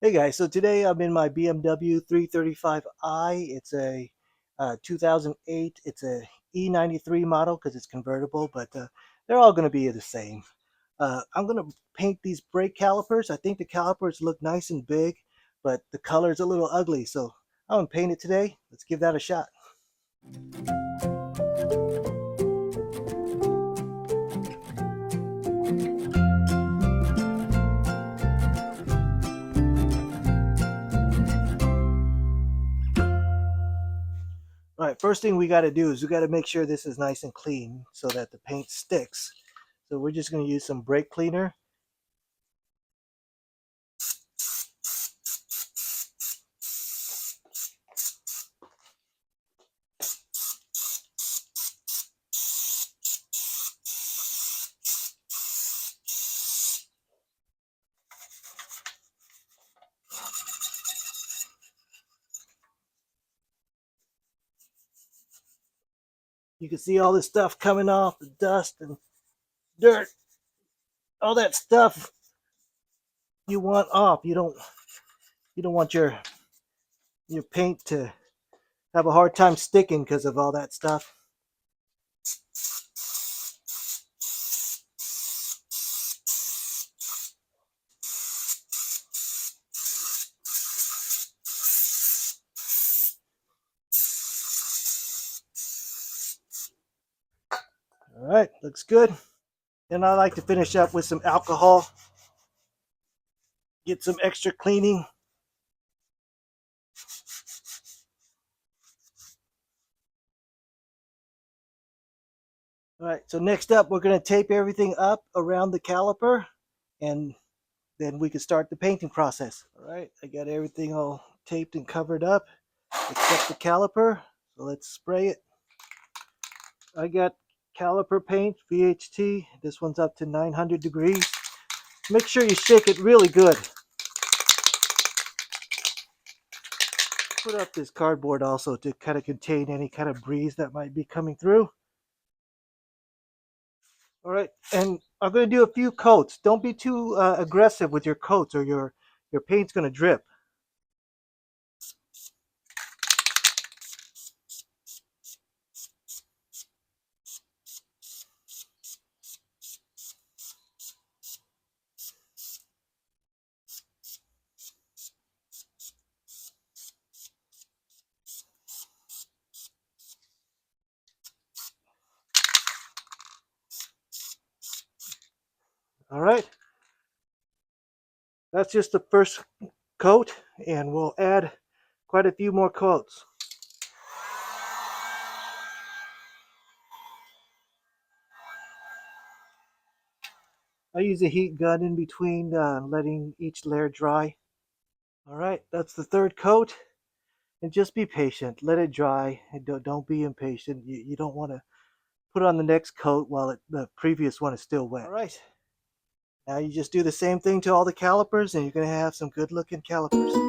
Hey guys, so today I'm in my BMW 335i. It's a 2008. It's a E93 model because it's convertible, but they're all going to be the same. I'm going to paint these brake calipers. I think the calipers look nice and big, but the color's a little ugly, so I'm going to paint it today. Let's give that a shot. All right, first thing we got to do is we got to make sure this is nice and clean so that the paint sticks. So we're just going to use some brake cleaner. You can see all this stuff coming off, the dust and dirt, all that stuff you want off. You don't want your paint to have a hard time sticking because of all that stuff. All right, looks good. Then I like to finish up with some alcohol. Get some extra cleaning. All right, so next up, we're going to tape everything up around the caliper, and then we can start the painting process. All right, I got everything all taped and covered up, except the caliper. So let's spray it. I got caliper paint, VHT. This one's up to 900 degrees. Make sure you shake it really good. Put up this cardboard also to kind of contain any kind of breeze that might be coming through. All right, and I'm going to do a few coats. Don't be too aggressive with your coats or your paint's going to drip. All right, that's just the first coat, and we'll add quite a few more coats. I use a heat gun in between, letting each layer dry. All right, that's the third coat, and just be patient. Let it dry, and don't be impatient. You don't want to put on the next coat while the previous one is still wet. All right, now you just do the same thing to all the calipers, and you're going to have some good looking calipers.